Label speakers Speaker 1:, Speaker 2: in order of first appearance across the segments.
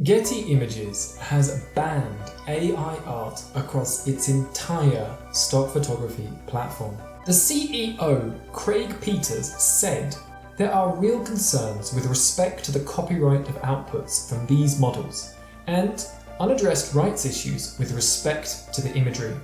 Speaker 1: Getty Images has banned AI art across its entire stock photography platform. The CEO, Craig Peters, said there are real concerns with respect to the copyright of outputs from these models and unaddressed rights issues with respect to the imagery,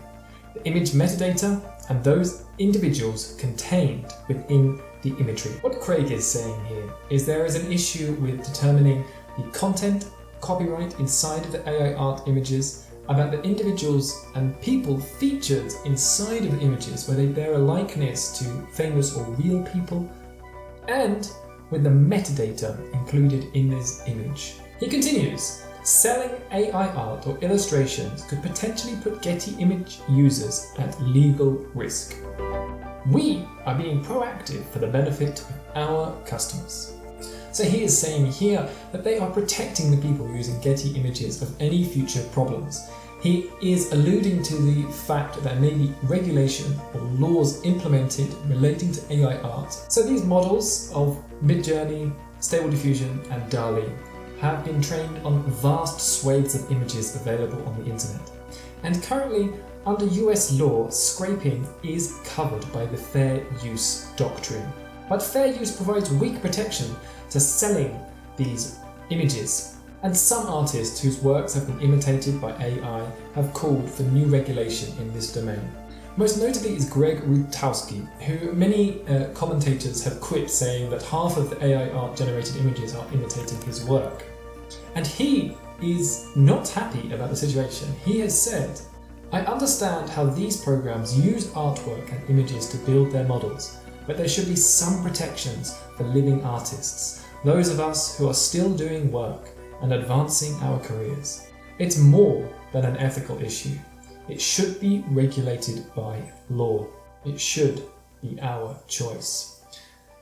Speaker 1: the image metadata, and those individuals contained within the imagery. What Craig is saying here is there is an issue with determining the content, copyright inside of the AI art images, about the individuals and people featured inside of the images where they bear a likeness to famous or real people, and with the metadata included in this image. He continues, selling AI art or illustrations could potentially put Getty image users at legal risk. We are being proactive for the benefit of our customers. So he is saying here that they are protecting the people using Getty images of any future problems. He is alluding to the fact that there may be regulation or laws implemented relating to AI art. So these models of Midjourney, Stable Diffusion and DALL have been trained on vast swathes of images available on the internet. And currently, under US law, scraping is covered by the Fair Use Doctrine. But fair use provides weak protection to selling these images. And some artists whose works have been imitated by AI have called for new regulation in this domain. Most notably is Greg Rutowski, who many commentators have quipped saying that half of the AI art generated images are imitating his work. And he is not happy about the situation. He has said, "I understand how these programs use artwork and images to build their models, but there should be some protections for living artists, those of us who are still doing work and advancing our careers. It's more than an ethical issue. It should be regulated by law. It should be our choice."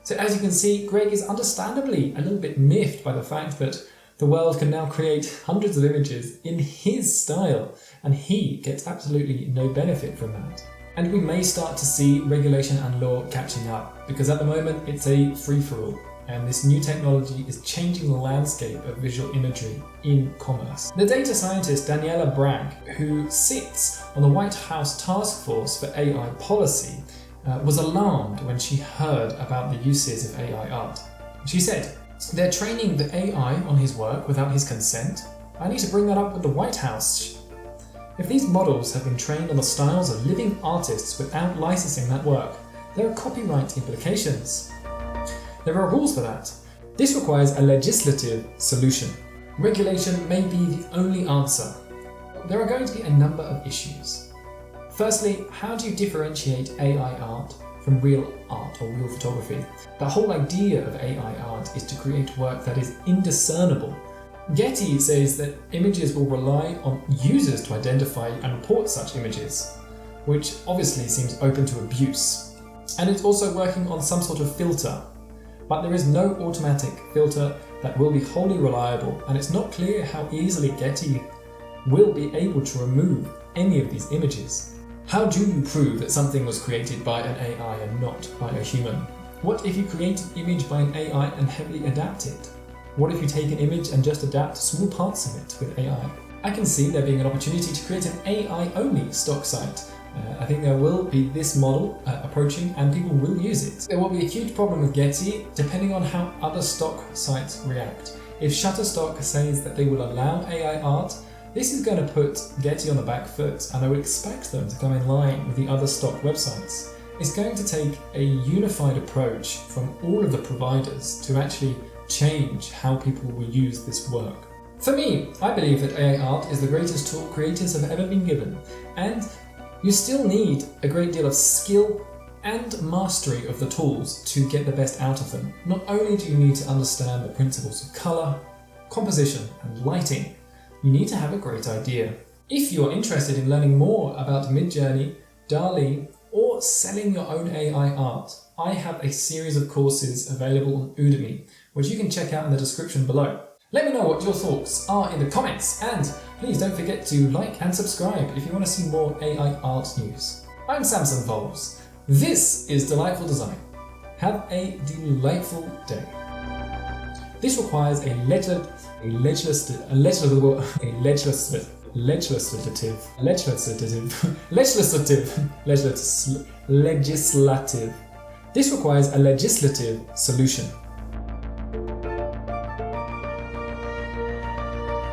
Speaker 1: So as you can see, Greg is understandably a little bit miffed by the fact that the world can now create hundreds of images in his style, and he gets absolutely no benefit from that. And we may start to see regulation and law catching up, because at the moment it's a free-for-all, and this new technology is changing the landscape of visual imagery in commerce. The data scientist Daniela Bragg, who sits on the White House Task Force for AI Policy, was alarmed when she heard about the uses of AI art. She said, "They're training the AI on his work without his consent. I need to bring that up with the White House. If these models have been trained on the styles of living artists without licensing that work, there are copyright implications. There are rules for that. This requires a legislative solution. Regulation may be the only answer. There are going to be a number of issues. Firstly, how do you differentiate AI art from real art or real photography? The whole idea of AI art is to create work that is indiscernible. Getty says that images will rely on users to identify and report such images, which obviously seems open to abuse. And it's also working on some sort of filter, but there is no automatic filter that will be wholly reliable, and it's not clear how easily Getty will be able to remove any of these images. How do you prove that something was created by an AI and not by a human? What if you create an image by an AI and heavily adapt it? What if you take an image and just adapt small parts of it with AI? I can see there being an opportunity to create an AI-only stock site. I think there will be this model approaching, and people will use it. There will be a huge problem with Getty depending on how other stock sites react. If Shutterstock says that they will allow AI art, this is going to put Getty on the back foot, and I would expect them to come in line with the other stock websites. It's going to take a unified approach from all of the providers to actually change how people will use this work. For me, I believe that AI art is the greatest tool creators have ever been given, and you still need a great deal of skill and mastery of the tools to get the best out of them. Not only do you need to understand the principles of colour, composition and lighting, you need to have a great idea. If you are interested in learning more about Midjourney, DALL or selling your own AI art, I have a series of courses available on Udemy, which you can check out in the description below. Let me know what your thoughts are in the comments, and please don't forget to like and subscribe if you want to see more AI art news. I'm Samson Volves. This is Delightful Design. Have a delightful day. This requires a lettered Legislative. This requires a legislative solution.